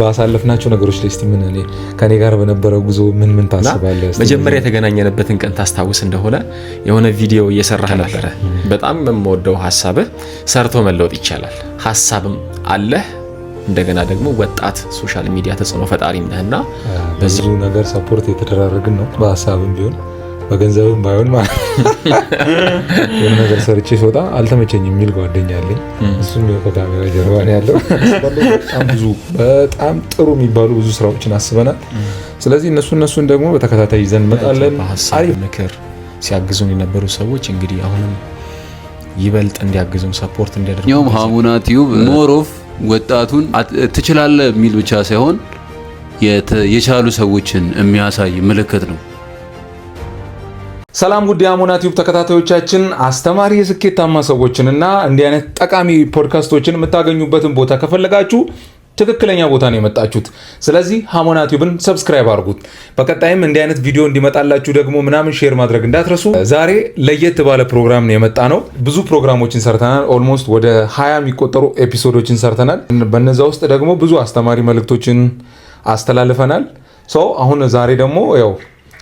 ባሳለፍናቸው ነገሮች ላይ እስቲ ምን ከኔ ጋር በነበረው ጉዞ ምን ታስባለህ? መጀመሪያ የተገናኘንበትን ቀን ታስታውስ እንደሆነ የሆነ ቪዲዮ እየሰራህ ነበረ። በጣም የምወደው ሐሳብህ ሰርቶ መለወጥ ይቻላል። ሐሳብም አለህ፣ እንደገና ደግሞ ወጣት ሶሻል ሚዲያ ተጽዕኖ ፈጣሪም ነህና በዚህ ነገር ሰፖርት የተደራረግን ነው። በሐሳብም ቢሆን በገንዘብም ባይሆን ማለት የሆነ ነገር ሰርቼ ስወጣ አልተመቸኝም የሚል ጓደኛ አለኝ። እሱም ከካሜራ ጀርባ ነው ያለው። በጣም ጥሩ የሚባሉ ብዙ ስራዎችን አስበናል። ስለዚህ እነሱን ደግሞ በተከታታይ ይዘን እንመጣለን። አሪፍ ምክር ሲያግዙን የነበሩ ሰዎች እንግዲህ አሁንም ይበልጥ እንዲያግዙን ሰፖርት እንዲያደርጉ ኛውም ሃሞና ቲዩብ ሞሮፍ ወጣቱን ትችላለህ የሚል ብቻ ሳይሆን የቻሉ ሰዎችን የሚያሳይ ምልክት ነው። ሰላም ጉድ ሃሞና ቲዩብ ተከታታዮቻችን፣ አስተማሪ የስኬታማ ሰዎችንና እንዲህ አይነት ጠቃሚ ፖድካስቶችን የምታገኙበትን ቦታ ከፈለጋችሁ ትክክለኛ ቦታ ነው የመጣችሁት። ስለዚህ ሃሞና ቲዩብን ሰብስክራይብ አድርጉት። በቀጣይም እንዲህ አይነት ቪዲዮ እንዲመጣላችሁ ደግሞ ምናምን ሼር ማድረግ እንዳትረሱ። ዛሬ ለየት ባለ ፕሮግራም ነው የመጣ ነው። ብዙ ፕሮግራሞችን ሰርተናል። ኦልሞስት ወደ 20 የሚቆጠሩ ኤፒሶዶችን ሰርተናል። በነዛ ውስጥ ደግሞ ብዙ አስተማሪ መልእክቶችን አስተላልፈናል። አሁን ዛሬ ደግሞ ያው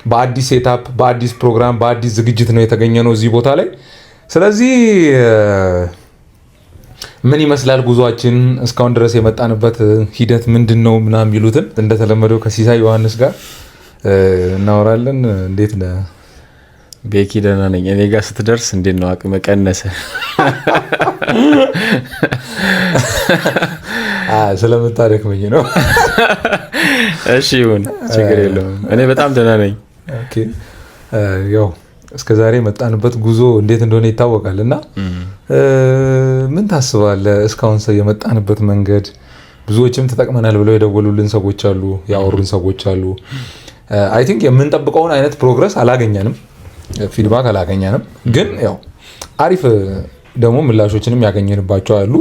በአዲስ ሴታፕ፣ በአዲስ ፕሮግራም፣ በአዲስ ዝግጅት ነው የተገኘ ነው እዚህ ቦታ ላይ። ስለዚህ ምን ይመስላል ጉዟችን፣ እስካሁን ድረስ የመጣንበት ሂደት ምንድን ነው ምናምን የሚሉትን እንደተለመደው ከሲሳይ ዮሐንስ ጋር እናወራለን። እንዴት ነህ ቤኪ? ደህና ነኝ። እኔ ጋር ስትደርስ እንዴት ነው አቅም ቀነሰ? ስለምታደክመኝ ነው። እሺ ይሁን፣ ችግር የለውም። እኔ በጣም ደህና ነኝ። ኦኬ ያው እስከ ዛሬ የመጣንበት ጉዞ እንዴት እንደሆነ ይታወቃል። እና ምን ታስባለህ? እስካሁን የመጣንበት መንገድ ብዙዎችም ተጠቅመናል ብለው የደወሉልን ሰዎች አሉ፣ ያወሩን ሰዎች አሉ። አይ ቲንክ የምንጠብቀውን አይነት ፕሮግረስ አላገኘንም፣ ፊድባክ አላገኘንም። ግን ያው አሪፍ ደግሞ ምላሾችንም ያገኘንባቸው አሉ።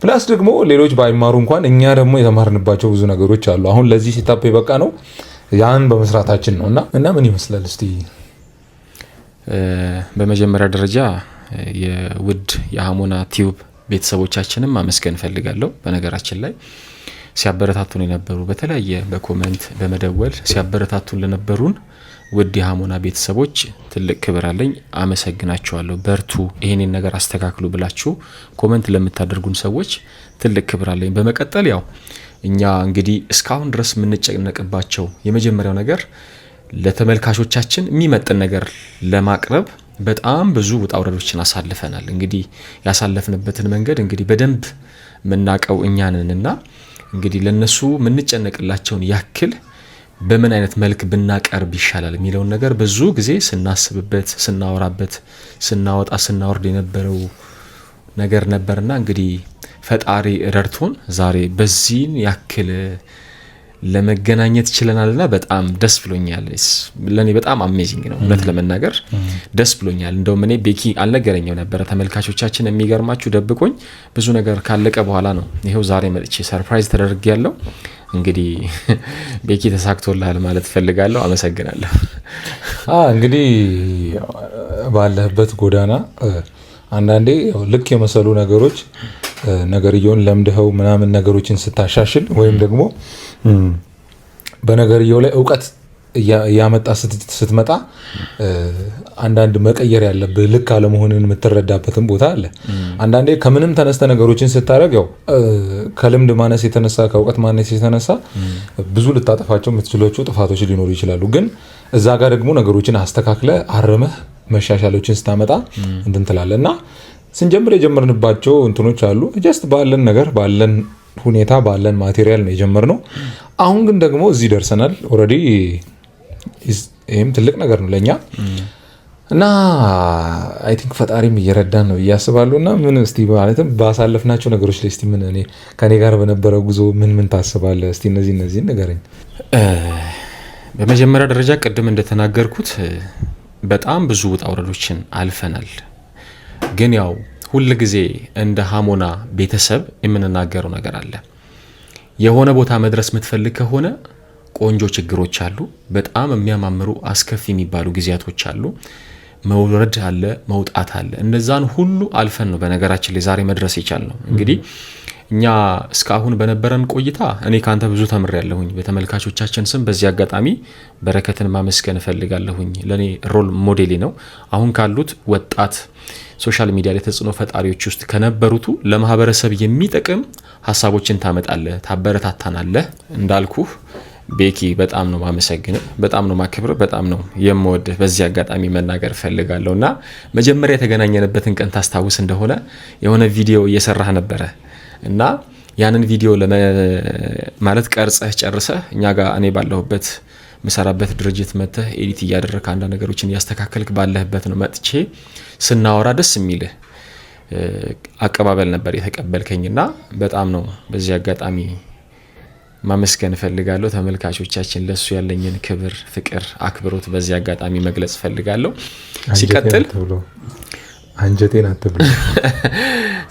ፕላስ ደግሞ ሌሎች ባይማሩ እንኳን እኛ ደግሞ የተማርንባቸው ብዙ ነገሮች አሉ። አሁን ለዚህ ሲታፕ የበቃ ነው ያን በመስራታችን ነው። እና ምን ይመስላል እስቲ? በመጀመሪያ ደረጃ የውድ የሃሞና ቲዩብ ቤተሰቦቻችንም ማመስገን ፈልጋለሁ። በነገራችን ላይ ሲያበረታቱን የነበሩ በተለያየ በኮሜንት በመደወል ሲያበረታቱን ለነበሩን ውድ የሃሞና ቤተሰቦች ትልቅ ክብር አለኝ። አመሰግናችኋለሁ። በርቱ፣ ይሄንን ነገር አስተካክሉ ብላችሁ ኮሜንት ለምታደርጉን ሰዎች ትልቅ ክብር አለኝ። በመቀጠል ያው እኛ እንግዲህ እስካሁን ድረስ የምንጨነቅባቸው የመጀመሪያው ነገር ለተመልካቾቻችን የሚመጥን ነገር ለማቅረብ በጣም ብዙ ውጣ ውረዶችን አሳልፈናል። እንግዲህ ያሳለፍንበትን መንገድ እንግዲህ በደንብ የምናውቀው እኛ ነንና እንግዲህ ለነሱ የምንጨነቅላቸውን ያክል በምን አይነት መልክ ብናቀርብ ይሻላል የሚለውን ነገር ብዙ ጊዜ ስናስብበት፣ ስናወራበት፣ ስናወጣ ስናወርድ የነበረው ነገር ነበርና እንግዲህ ፈጣሪ ረድቶን ዛሬ በዚህን ያክል ለመገናኘት ችለናልና በጣም ደስ ብሎኛል። ለኔ በጣም አሜዚንግ ነው፣ እውነት ለመናገር ደስ ብሎኛል። እንደውም እኔ ቤኪ አልነገረኝም ነበር። ተመልካቾቻችን የሚገርማችሁ ደብቆኝ ብዙ ነገር ካለቀ በኋላ ነው ይሄው ዛሬ መጥቼ ሰርፕራይዝ ተደርጌያለሁ። እንግዲህ ቤኪ ተሳክቶልሃል ማለት ፈልጋለሁ። አመሰግናለሁ። እንግዲህ ባለህበት ጎዳና አንዳንዴ ልክ የመሰሉ ነገሮች ነገርየውን ለምደኸው ምናምን ነገሮችን ስታሻሽል ወይም ደግሞ በነገርየው ላይ እውቀት እያመጣ ስትመጣ አንዳንድ መቀየር ያለብህ ልክ አለመሆንን የምትረዳበትም ቦታ አለ። አንዳንዴ ከምንም ተነስተ ነገሮችን ስታደርግ ያው ከልምድ ማነስ የተነሳ ከእውቀት ማነስ የተነሳ ብዙ ልታጠፋቸው የምትችሏቸው ጥፋቶች ሊኖሩ ይችላሉ። ግን እዛ ጋር ደግሞ ነገሮችን አስተካክለ አርመህ መሻሻሎችን ስታመጣ እንትን ትላለህ እና ስንጀምር የጀመርንባቸው እንትኖች አሉ። ጀስት ባለን ነገር ባለን ሁኔታ ባለን ማቴሪያል ነው የጀመርነው። አሁን ግን ደግሞ እዚህ ደርሰናል ኦልሬዲ። ይህም ትልቅ ነገር ነው ለኛ እና አይ ቲንክ ፈጣሪም እየረዳን ነው እያስባለሁ። እና ምን እስቲ ማለትም ባሳለፍናቸው ነገሮች ላይ እስቲ ምን ከኔ ጋር በነበረው ጉዞ ምን ታስባለህ? እስቲ እነዚህን ንገረኝ። በመጀመሪያ ደረጃ ቅድም እንደተናገርኩት በጣም ብዙ ውጣ ውረዶችን አልፈናል። ግን ያው ሁል ጊዜ እንደ ሃሞና ቤተሰብ የምንናገረው ነገር አለ። የሆነ ቦታ መድረስ የምትፈልግ ከሆነ ቆንጆ ችግሮች አሉ፣ በጣም የሚያማምሩ አስከፊ የሚባሉ ጊዜያቶች አሉ፣ መውረድ አለ፣ መውጣት አለ። እነዛን ሁሉ አልፈን ነው በነገራችን ላይ ዛሬ መድረስ የቻልነው። እንግዲህ እኛ እስካሁን በነበረን ቆይታ እኔ ካንተ ብዙ ተምሬያለሁኝ። በተመልካቾቻችን ስም በዚህ አጋጣሚ በረከትን ማመስገን እፈልጋለሁኝ። ለኔ ሮል ሞዴሌ ነው። አሁን ካሉት ወጣት ሶሻል ሚዲያ ላይ ተጽዕኖ ፈጣሪዎች ውስጥ ከነበሩቱ ለማህበረሰብ የሚጠቅም ሀሳቦችን ታመጣለህ፣ ታበረታታናለህ። እንዳልኩህ ቤኪ በጣም ነው ማመሰግን፣ በጣም ነው ማከብር፣ በጣም ነው የምወድህ። በዚህ አጋጣሚ መናገር እፈልጋለሁና መጀመሪያ የተገናኘንበትን ቀን ታስታውስ እንደሆነ የሆነ ቪዲዮ እየሰራህ ነበረ እና ያንን ቪዲዮ ማለት ቀርጸህ ጨርሰህ እኛ ጋር እኔ ባለሁበት ምሰራበት ድርጅት መጥተህ ኤዲት እያደረግህ አንዳንድ ነገሮችን እያስተካከልክ ባለህበት ነው መጥቼ ስናወራ ደስ የሚልህ አቀባበል ነበር የተቀበልከኝና በጣም ነው በዚህ አጋጣሚ ማመስገን እፈልጋለሁ። ተመልካቾቻችን ለሱ ያለኝን ክብር፣ ፍቅር፣ አክብሮት በዚህ አጋጣሚ መግለጽ እፈልጋለሁ። ሲቀጥል አንጀቴን አትብሉ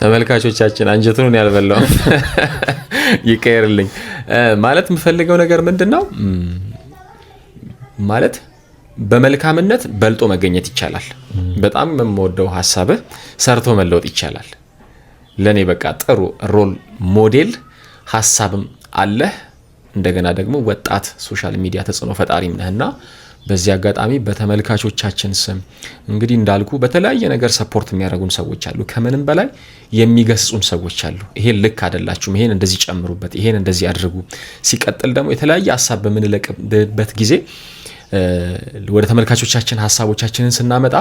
ተመልካቾቻችን፣ አንጀቱን ያልበላው ይቀርልኝ ማለት የምፈልገው ነገር ምንድነው ማለት በመልካምነት በልጦ መገኘት ይቻላል። በጣም የምወደው ሀሳብህ ሰርቶ መለወጥ ይቻላል። ለኔ በቃ ጥሩ ሮል ሞዴል ሀሳብም አለህ። እንደገና ደግሞ ወጣት ሶሻል ሚዲያ ተጽዕኖ ፈጣሪም ነህና በዚህ አጋጣሚ በተመልካቾቻችን ስም እንግዲህ እንዳልኩ በተለያየ ነገር ሰፖርት የሚያደርጉን ሰዎች አሉ። ከምንም በላይ የሚገስጹን ሰዎች አሉ። ይሄን ልክ አይደላችሁም፣ ይሄን እንደዚህ ጨምሩበት፣ ይሄን እንደዚህ አድርጉ። ሲቀጥል ደግሞ የተለያየ ሀሳብ በምንለቅበት ጊዜ ወደ ተመልካቾቻችን ሀሳቦቻችንን ስናመጣ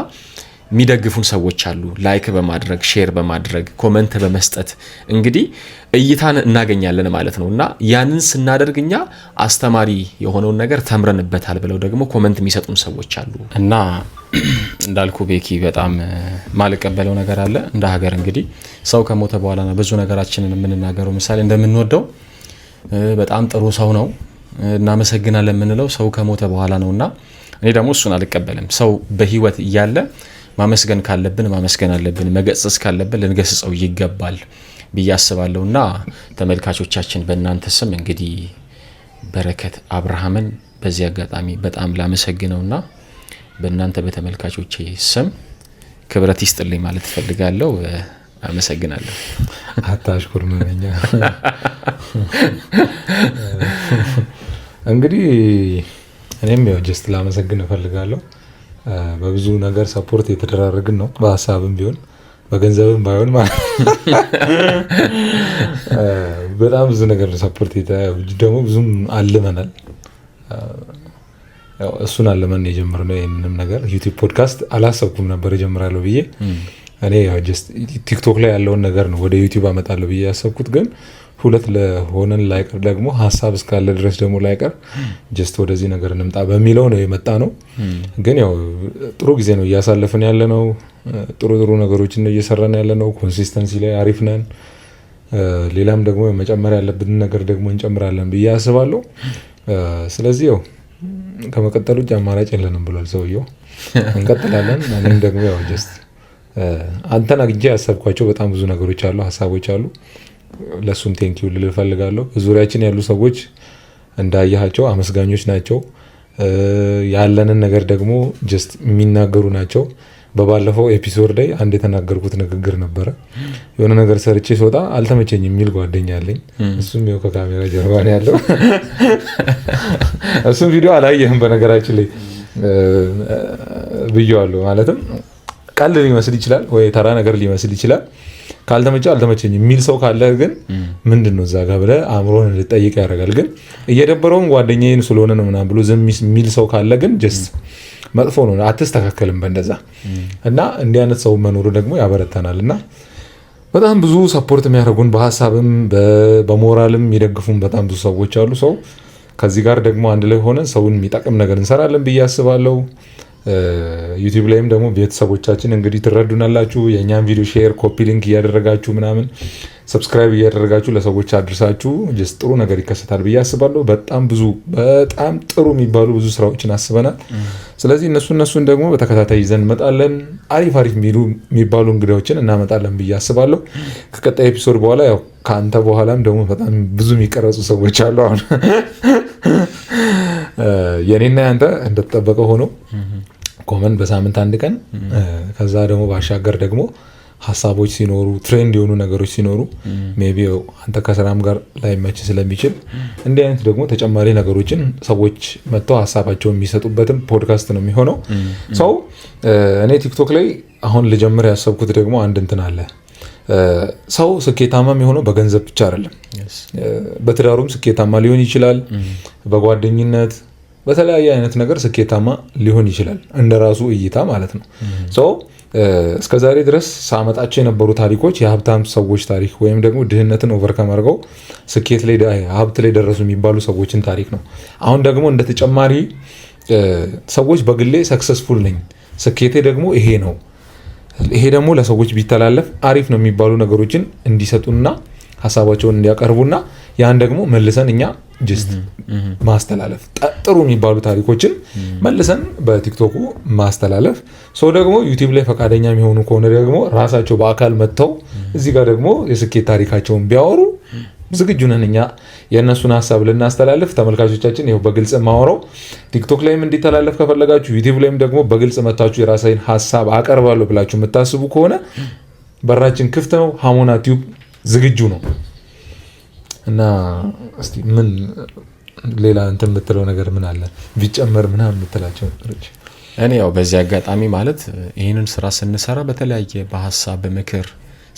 የሚደግፉን ሰዎች አሉ። ላይክ በማድረግ ሼር በማድረግ ኮመንት በመስጠት እንግዲህ እይታን እናገኛለን ማለት ነው እና ያንን ስናደርግ እኛ አስተማሪ የሆነውን ነገር ተምረንበታል ብለው ደግሞ ኮመንት የሚሰጡን ሰዎች አሉ እና እንዳልኩ ቤኪ በጣም ማልቀበለው ነገር አለ። እንደ ሀገር እንግዲህ ሰው ከሞተ በኋላ ነው ብዙ ነገራችንን የምንናገረው። ምሳሌ እንደምንወደው በጣም ጥሩ ሰው ነው እናመሰግናለን የምንለው ሰው ከሞተ በኋላ ነውና እኔ ደግሞ እሱን አልቀበልም። ሰው በህይወት እያለ ማመስገን ካለብን ማመስገን አለብን፣ መገሰጽ ካለብን ልንገስጸው ይገባል ብዬ አስባለሁና ተመልካቾቻችን በእናንተ ስም እንግዲህ በረከት አብርሃምን በዚህ አጋጣሚ በጣም ላመሰግነውና በእናንተ በተመልካቾቼ ስም ክብረት ይስጥልኝ ማለት ፈልጋለሁ። አመሰግናለሁ። አታሽኩር ምንኛ እንግዲህ እኔም ያው ጀስት ላመሰግን እፈልጋለሁ። በብዙ ነገር ሰፖርት የተደራረግን ነው፣ በሀሳብም ቢሆን በገንዘብም ባይሆን ማለት በጣም ብዙ ነገር ሰፖርት ደግሞ ብዙም አልመናል። እሱን አለመን የጀመርነው ይህንንም ነገር ዩቲዩብ ፖድካስት አላሰብኩም ነበር እጀምራለሁ ብዬ። እኔ ያው ጀስት ቲክቶክ ላይ ያለውን ነገር ነው ወደ ዩቲዩብ አመጣለሁ ብዬ ያሰብኩት፣ ግን ሁለት ለሆነን ላይቀር ደግሞ ሀሳብ እስካለ ድረስ ደግሞ ላይቀር ጀስት ወደዚህ ነገር እንምጣ በሚለው ነው የመጣ ነው። ግን ያው ጥሩ ጊዜ ነው እያሳለፍን ያለ ነው። ጥሩ ነገሮችን ነው እየሰራን ያለ ነው። ኮንሲስተንሲ ላይ አሪፍ ነን። ሌላም ደግሞ መጨመር ያለብን ነገር ደግሞ እንጨምራለን ብዬ አስባለሁ። ስለዚህ ያው ከመቀጠል ውጭ አማራጭ የለንም ብሏል ሰውየው። እንቀጥላለን። እኔም ደግሞ ያው ጀስት አንተን አግኝቼ ያሰብኳቸው በጣም ብዙ ነገሮች አሉ፣ ሀሳቦች አሉ። ለሱም ቴንኪው ልል እፈልጋለሁ። ዙሪያችን ያሉ ሰዎች እንዳያቸው አመስጋኞች ናቸው። ያለንን ነገር ደግሞ ጀስት የሚናገሩ ናቸው። በባለፈው ኤፒሶድ ላይ አንድ የተናገርኩት ንግግር ነበረ። የሆነ ነገር ሰርቼ ስወጣ አልተመቸኝ የሚል ጓደኛ አለኝ። እሱም ይኸው ከካሜራ ጀርባ ነው ያለው። እሱም ቪዲዮ አላየህም በነገራችን ላይ ብዬዋለሁ። ማለትም ቀልድ ሊመስል ይችላል ወይ ተራ ነገር ሊመስል ይችላል። ካልተመቸ አልተመቸኝ የሚል ሰው ካለ ግን ምንድነው እዛ ጋር ብለህ አእምሮን እንድጠይቅ ያደርጋል። ግን እየደበረውም ጓደኛዬን ስለሆነ ነው ምናምን ብሎ ዝም የሚል ሰው ካለ ግን ጀስት መጥፎ ነው፣ አትስተካከልም በእንደዛ እና እንዲህ አይነት ሰው መኖሩ ደግሞ ያበረታናል። እና በጣም ብዙ ሰፖርት የሚያደርጉን በሀሳብም በሞራልም የሚደግፉን በጣም ብዙ ሰዎች አሉ። ሰው ከዚህ ጋር ደግሞ አንድ ላይ ሆነን ሰውን የሚጠቅም ነገር እንሰራለን ብዬ አስባለሁ። ዩቲዩብ ላይም ደግሞ ቤተሰቦቻችን እንግዲህ ትረዱናላችሁ። የእኛን ቪዲዮ ሼር፣ ኮፒ ሊንክ እያደረጋችሁ ምናምን ሰብስክራይብ እያደረጋችሁ ለሰዎች አድርሳችሁ ጀስት ጥሩ ነገር ይከሰታል ብዬ አስባለሁ። በጣም ጥሩ የሚባሉ ብዙ ስራዎችን አስበናል። ስለዚህ እነሱን ደግሞ በተከታታይ ይዘን እንመጣለን። አሪፍ የሚባሉ እንግዳዎችን እናመጣለን ብዬ አስባለሁ። ከቀጣይ ኤፒሶድ በኋላ ያው ከአንተ በኋላም ደግሞ በጣም ብዙ የሚቀረጹ ሰዎች አሉ። አሁን የኔና ያንተ እንደተጠበቀ ሆኖ ኮመን በሳምንት አንድ ቀን ከዛ ደግሞ ባሻገር ደግሞ ሀሳቦች ሲኖሩ ትሬንድ የሆኑ ነገሮች ሲኖሩ ሜይ ቢ አንተ ከስራም ጋር ላይመች ስለሚችል እንዲህ አይነት ደግሞ ተጨማሪ ነገሮችን ሰዎች መጥተው ሀሳባቸውን የሚሰጡበትም ፖድካስት ነው የሚሆነው። ሰው እኔ ቲክቶክ ላይ አሁን ልጀምር ያሰብኩት ደግሞ አንድ እንትን አለ። ሰው ስኬታማ የሚሆነው በገንዘብ ብቻ አይደለም። በትዳሩም ስኬታማ ሊሆን ይችላል። በጓደኝነት በተለያየ አይነት ነገር ስኬታማ ሊሆን ይችላል፣ እንደራሱ እይታ ማለት ነው። ሰው እስከዛሬ ድረስ ሳመጣቸው የነበሩ ታሪኮች የሀብታም ሰዎች ታሪክ ወይም ደግሞ ድህነትን ኦቨርካም አድርገው ስኬት ላይ ሀብት ላይ ደረሱ የሚባሉ ሰዎችን ታሪክ ነው። አሁን ደግሞ እንደ ተጨማሪ ሰዎች በግሌ ሰክሰስፉል ነኝ፣ ስኬቴ ደግሞ ይሄ ነው፣ ይሄ ደግሞ ለሰዎች ቢተላለፍ አሪፍ ነው የሚባሉ ነገሮችን እንዲሰጡና ሀሳባቸውን እንዲያቀርቡና ያን ደግሞ መልሰን እኛ ጅስት ማስተላለፍ ጥሩ የሚባሉ ታሪኮችን መልሰን በቲክቶኩ ማስተላለፍ። ሰው ደግሞ ዩቲዩብ ላይ ፈቃደኛ የሚሆኑ ከሆነ ደግሞ ራሳቸው በአካል መጥተው እዚህ ጋር ደግሞ የስኬት ታሪካቸውን ቢያወሩ ዝግጁ ነን እኛ የእነሱን ሀሳብ ልናስተላልፍ። ተመልካቾቻችን ይኸው በግልጽ ማወራው ቲክቶክ ላይም እንዲተላለፍ ከፈለጋችሁ ዩቲዩብ ላይም ደግሞ በግልጽ መታችሁ የራሳይን ሀሳብ አቀርባለሁ ብላችሁ የምታስቡ ከሆነ በራችን ክፍት ነው። ሀሞና ቲዩብ ዝግጁ ነው። እና እስቲ ምን ሌላ እንትን የምትለው ነገር ምን አለ ቢጨመር ምናምን የምትላቸው ነገሮች? እኔ ያው በዚህ አጋጣሚ ማለት ይህንን ስራ ስንሰራ በተለያየ በሀሳብ በምክር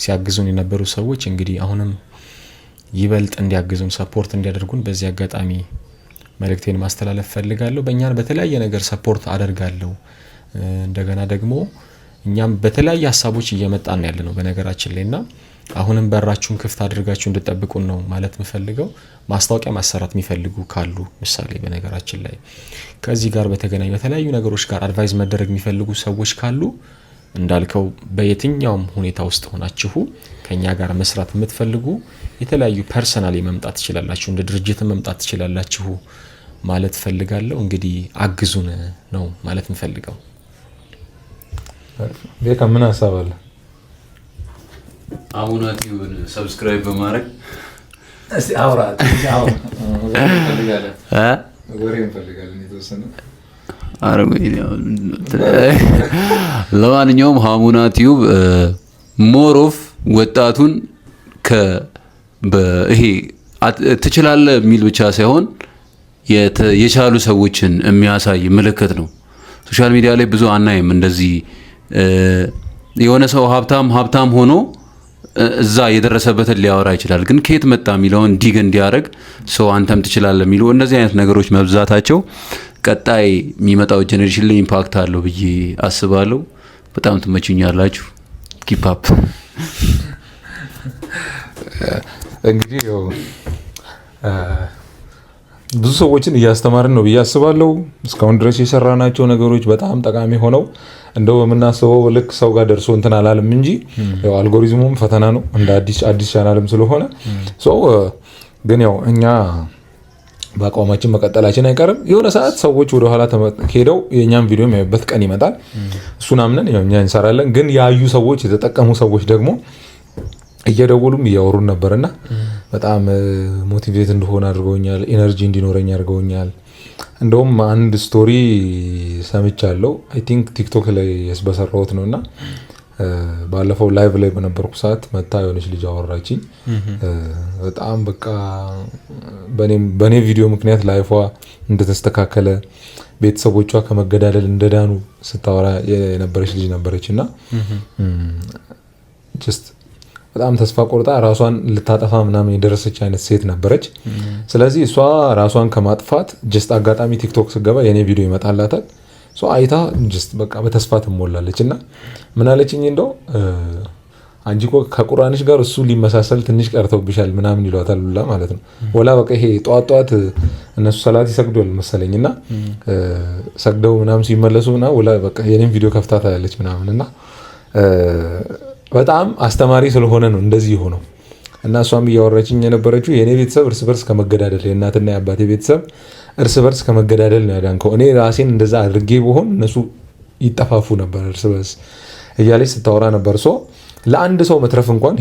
ሲያግዙን የነበሩ ሰዎች እንግዲህ አሁንም ይበልጥ እንዲያግዙን ሰፖርት እንዲያደርጉን በዚህ አጋጣሚ መልእክቴን ማስተላለፍ ፈልጋለሁ። በእኛን በተለያየ ነገር ሰፖርት አደርጋለሁ። እንደገና ደግሞ እኛም በተለያየ ሀሳቦች እየመጣን ያለ ነው በነገራችን ላይና አሁንም በራችሁን ክፍት አድርጋችሁ እንድጠብቁን ነው ማለት የምፈልገው። ማስታወቂያ ማሰራት የሚፈልጉ ካሉ ምሳሌ በነገራችን ላይ ከዚህ ጋር በተገናኘ በተለያዩ ነገሮች ጋር አድቫይዝ መደረግ የሚፈልጉ ሰዎች ካሉ እንዳልከው በየትኛውም ሁኔታ ውስጥ ሆናችሁ ከኛ ጋር መስራት የምትፈልጉ የተለያዩ ፐርሰናሊ መምጣት ትችላላችሁ፣ እንደ ድርጅት መምጣት ትችላላችሁ ማለት ፈልጋለሁ። እንግዲህ አግዙን ነው ማለት የምፈልገው። ቤካ ምን ሀሳብ አለ? ሀሞና ቲዩብን ሰብስክራይብ በማድረግ እስቲ አውራ ወሬ እንፈልጋለን የተወሰነ። ለማንኛውም ሀሞና ቲዩብ ሞሮፍ ወጣቱን ይሄ ትችላለህ የሚል ብቻ ሳይሆን የቻሉ ሰዎችን የሚያሳይ ምልክት ነው። ሶሻል ሚዲያ ላይ ብዙ አናይም እንደዚህ የሆነ ሰው ሀብታም ሆኖ እዛ የደረሰበትን ሊያወራ ይችላል፣ ግን ከየት መጣ የሚለውን ዲግ እንዲያደርግ ሰው አንተም ትችላለህ የሚሉ እነዚህ አይነት ነገሮች መብዛታቸው ቀጣይ የሚመጣው ጄኔሬሽን ላይ ኢምፓክት አለው ብዬ አስባለሁ። በጣም ትመቹኛላችሁ። ኪፕ አፕ። እንግዲህ ብዙ ሰዎችን እያስተማርን ነው ብዬ አስባለሁ። እስካሁን ድረስ የሰራናቸው ነገሮች በጣም ጠቃሚ ሆነው እንደው በምናስበው ልክ ሰው ጋር ደርሶ እንትን አላለም እንጂ ያው አልጎሪዝሙም ፈተና ነው እንደ አዲስ ቻናልም ስለሆነ ግን ያው እኛ በአቋማችን መቀጠላችን አይቀርም። የሆነ ሰዓት ሰዎች ወደ ኋላ ሄደው የእኛም ቪዲዮ የሚያዩበት ቀን ይመጣል። እሱን አምነን ያው እኛ እንሰራለን። ግን ያዩ ሰዎች የተጠቀሙ ሰዎች ደግሞ እየደወሉም እያወሩን ነበርና በጣም ሞቲቬት እንደሆነ አድርገውኛል። ኢነርጂ እንዲኖረኝ አድርገውኛል። እንደውም አንድ ስቶሪ ሰምቻለሁ። አይ ቲንክ ቲክቶክ ላይ በሰራሁት ነውና ባለፈው ላይቭ ላይ በነበርኩ ሰዓት መታ የሆነች ልጅ አወራችኝ። በጣም በቃ በኔ ቪዲዮ ምክንያት ላይፏ እንደተስተካከለ ቤተሰቦቿ ከመገዳደል እንደዳኑ ስታወራ የነበረች ልጅ ነበረችና ጀስት በጣም ተስፋ ቆርጣ ራሷን ልታጠፋ ምናምን የደረሰች አይነት ሴት ነበረች። ስለዚህ እሷ ራሷን ከማጥፋት ጀስት አጋጣሚ ቲክቶክ ስገባ የኔ ቪዲዮ ይመጣላታል። አይታ ጀስት በቃ በተስፋ ትሞላለች እና ምን አለችኝ፣ እንደው አንቺ እኮ ከቁርአንሽ ጋር እሱ ሊመሳሰል ትንሽ ቀርተውብሻል ምናምን ይሏታል ሁላ ማለት ነው። ወላ በቃ ይሄ ጠዋት እነሱ ሰላት ይሰግዳሉ መሰለኝና ሰግደው ምናምን ሲመለሱና ወላ በቃ የኔን ቪዲዮ ከፍታ ታያለች ምናምን እና በጣም አስተማሪ ስለሆነ ነው እንደዚህ ሆነው እና እሷም እያወራችኝ የነበረችው የኔ ቤተሰብ እርስ በርስ ከመገዳደል የእናትና የአባቴ ቤተሰብ እርስ በርስ ከመገዳደል ነው ያዳንከው። እኔ ራሴን እንደዛ አድርጌ ብሆን እነሱ ይጠፋፉ ነበር እርስ በርስ እያለች ስታወራ ነበር። ለአንድ ሰው መትረፍ እንኳን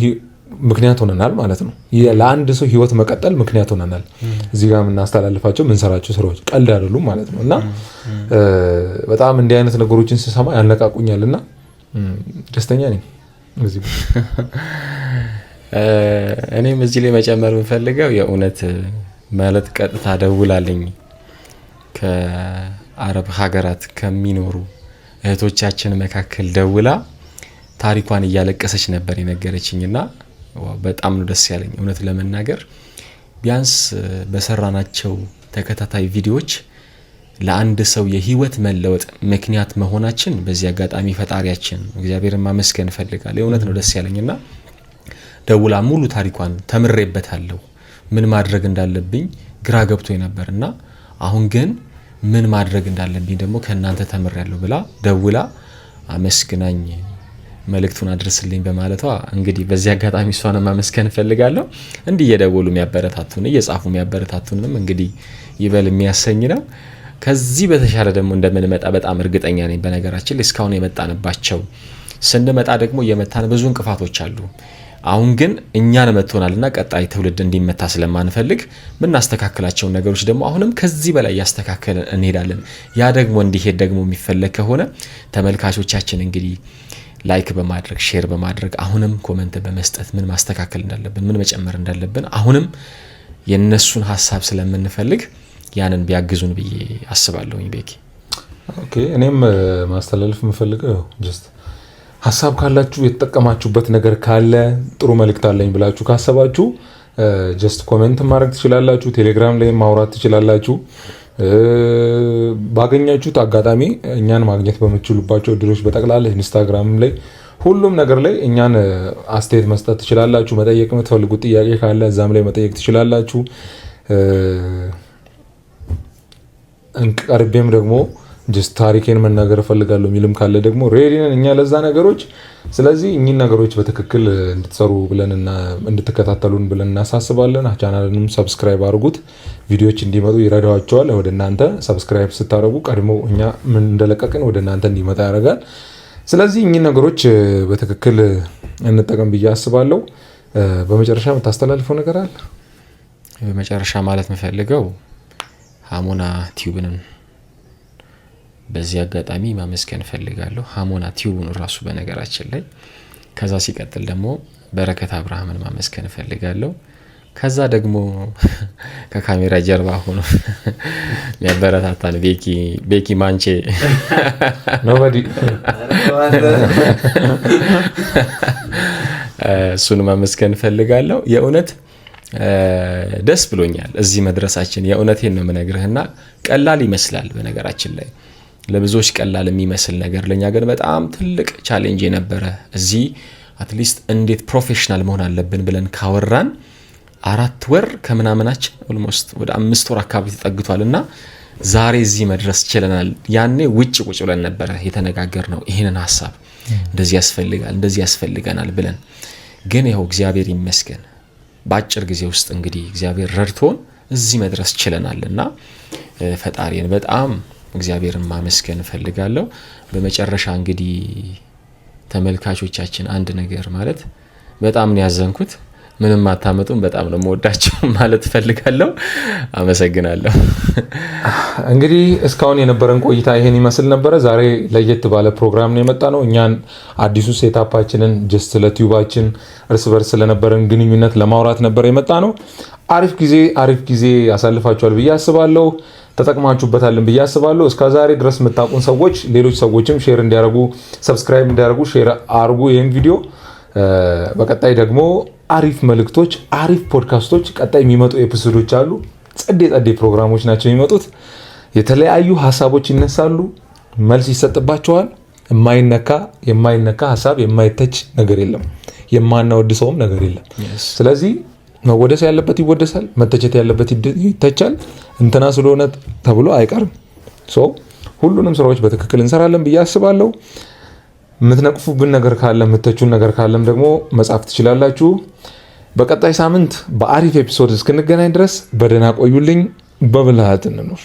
ምክንያት ሆነናል ማለት ነው። ለአንድ ሰው ህይወት መቀጠል ምክንያት ሆነናል። እዚህ ጋር የምናስተላልፋቸው የምንሰራቸው ስራዎች ቀልድ አይደሉም ማለት ነው እና በጣም እንዲህ አይነት ነገሮችን ስሰማ ያነቃቁኛልና ደስተኛ ነኝ። እኔም እዚህ ላይ መጨመር የምፈልገው የእውነት ማለት ቀጥታ ደውላልኝ ከአረብ ሀገራት ከሚኖሩ እህቶቻችን መካከል ደውላ ታሪኳን እያለቀሰች ነበር የነገረችኝና በጣም ነው ደስ ያለኝ። እውነት ለመናገር ቢያንስ በሰራናቸው ተከታታይ ቪዲዮዎች ለአንድ ሰው የህይወት መለወጥ ምክንያት መሆናችን በዚህ አጋጣሚ ፈጣሪያችን እግዚአብሔርን ማመስገን እፈልጋለሁ። የእውነት ነው ደስ ያለኝና ደውላ ሙሉ ታሪኳን ተምሬበታለሁ፣ ምን ማድረግ እንዳለብኝ ግራ ገብቶኝ ነበርና አሁን ግን ምን ማድረግ እንዳለብኝ ደግሞ ከእናንተ ተምሬያለሁ ብላ ደውላ አመስግናኝ መልእክቱን አድርስልኝ በማለቷ እንግዲህ በዚህ አጋጣሚ እሷን ማመስገን እፈልጋለሁ። እንዲህ እየደወሉ የሚያበረታቱን እየጻፉ የሚያበረታቱንም እንግዲህ ይበል የሚያሰኝ ነው። ከዚህ በተሻለ ደግሞ እንደምንመጣ በጣም እርግጠኛ ነኝ። በነገራችን ላይ እስካሁን የመጣንባቸው ስንመጣ ደግሞ የመታን ብዙ እንቅፋቶች አሉ። አሁን ግን እኛን መጥቶናልና ቀጣይ ትውልድ እንዲመታ ስለማንፈልግ ምናስተካክላቸው ነገሮች ደግሞ አሁንም ከዚህ በላይ ያስተካክለን እንሄዳለን። ያ ደግሞ እንዲሄድ ደግሞ የሚፈለግ ከሆነ ተመልካቾቻችን እንግዲህ ላይክ በማድረግ ሼር በማድረግ አሁንም ኮሜንት በመስጠት ምን ማስተካከል እንዳለብን ምን መጨመር እንዳለብን አሁንም የነሱን ሐሳብ ስለምንፈልግ ያንን ቢያግዙን ብዬ አስባለሁኝ። ቤኪ ኦኬ። እኔም ማስተላለፍ የምፈልገው ጀስት ሐሳብ ካላችሁ የተጠቀማችሁበት ነገር ካለ ጥሩ መልእክት አለኝ ብላችሁ ካሰባችሁ ጀስት ኮሜንት ማድረግ ትችላላችሁ። ቴሌግራም ላይ ማውራት ትችላላችሁ። ባገኛችሁት አጋጣሚ እኛን ማግኘት በምትችሉባቸው እድሎች በጠቅላላ ኢንስታግራም ላይ ሁሉም ነገር ላይ እኛን አስተያየት መስጠት ትችላላችሁ። መጠየቅ የምትፈልጉት ጥያቄ ካለ እዛም ላይ መጠየቅ ትችላላችሁ። እንቀርቤም ደግሞ ጀስት ታሪኬን መናገር እፈልጋለሁ የሚልም ካለ ደግሞ ሬዲ ነን እኛ ለዛ ነገሮች። ስለዚህ እኚህን ነገሮች በትክክል እንድትሰሩ ብለንና እንድትከታተሉን ብለን እናሳስባለን። ቻናልንም ሰብስክራይብ አድርጉት። ቪዲዮዎች እንዲመጡ ይረዳዋቸዋል። ወደ እናንተ ሰብስክራይብ ስታደርጉ ቀድሞ እኛ ምን እንደለቀቅን ወደ እናንተ እንዲመጣ ያደርጋል። ስለዚህ እኚህን ነገሮች በትክክል እንጠቀም ብዬ አስባለሁ። በመጨረሻ የምታስተላልፈው ነገር አለ? በመጨረሻ ማለት የምፈልገው ሀሞና ቲዩብንን በዚህ አጋጣሚ ማመስገን እፈልጋለሁ። ሀሞና ቲዩብን ራሱ በነገራችን ላይ ከዛ ሲቀጥል ደግሞ በረከት አብርሃምን ማመስገን እፈልጋለሁ። ከዛ ደግሞ ከካሜራ ጀርባ ሆኖ የሚያበረታታን ቤኪ ማንቼ ኖባዲ እሱን ማመስገን እፈልጋለሁ። የእውነት ደስ ብሎኛል እዚህ መድረሳችን። የእውነቴን ነው የምነግርህና ቀላል ይመስላል በነገራችን ላይ ለብዙዎች ቀላል የሚመስል ነገር ለኛ ግን በጣም ትልቅ ቻሌንጅ የነበረ እዚህ አትሊስት እንዴት ፕሮፌሽናል መሆን አለብን ብለን ካወራን 4 ወር ከምናምናችን ኦልሞስት ወደ 5 ወር አካባቢ ተጠግቷልና ዛሬ እዚህ መድረስ ችለናል። ያኔ ውጭ ቁጭ ብለን ነበረ የተነጋገርነው ይሄንን ሐሳብ እንደዚህ ያስፈልገናል ብለን ግን ይኸው እግዚአብሔር ይመስገን በአጭር ጊዜ ውስጥ እንግዲህ እግዚአብሔር ረድቶን እዚህ መድረስ ችለናልና ፈጣሪን በጣም እግዚአብሔርን ማመስገን እፈልጋለሁ። በመጨረሻ እንግዲህ ተመልካቾቻችን አንድ ነገር ማለት በጣም ነው ያዘንኩት። ምንም አታመጡም፣ በጣም ነው የምወዳችሁ ማለት እፈልጋለሁ። አመሰግናለሁ። እንግዲህ እስካሁን የነበረን ቆይታ ይሄን ይመስል ነበረ። ዛሬ ለየት ባለ ፕሮግራም ነው የመጣ ነው። እኛን አዲሱ ሴታፓችንን ጀስት ለቲዩባችን እርስ በርስ ስለነበረን ግንኙነት ለማውራት ነበር የመጣ ነው። አሪፍ ጊዜ ያሳልፋችኋል ብዬ አስባለሁ። ተጠቅማችሁበታልን ብዬ አስባለሁ። እስከ ዛሬ ድረስ የምታውቁን ሰዎች ሌሎች ሰዎችም ሼር እንዲያደርጉ ሰብስክራይብ እንዲያደርጉ ሼር አድርጉ ይህን ቪዲዮ። በቀጣይ ደግሞ አሪፍ መልእክቶች፣ አሪፍ ፖድካስቶች ቀጣይ የሚመጡ ኤፒሶዶች አሉ። ጸዴ ፕሮግራሞች ናቸው የሚመጡት። የተለያዩ ሀሳቦች ይነሳሉ፣ መልስ ይሰጥባቸዋል። የማይነካ ሀሳብ የማይተች ነገር የለም። የማናወድሰውም ነገር የለም። ስለዚህ መወደስ ያለበት ይወደሳል፣ መተቸት ያለበት ይተቻል። እንትና ስለሆነ ተብሎ አይቀርም። ሁሉንም ስራዎች በትክክል እንሰራለን ብዬ አስባለሁ። የምትነቅፉብን ነገር ካለ የምትተቹን ነገር ካለም ደግሞ መጻፍ ትችላላችሁ። በቀጣይ ሳምንት በአሪፍ ኤፒሶድ እስክንገናኝ ድረስ በደህና ቆዩልኝ። በብልሃት እንኖር።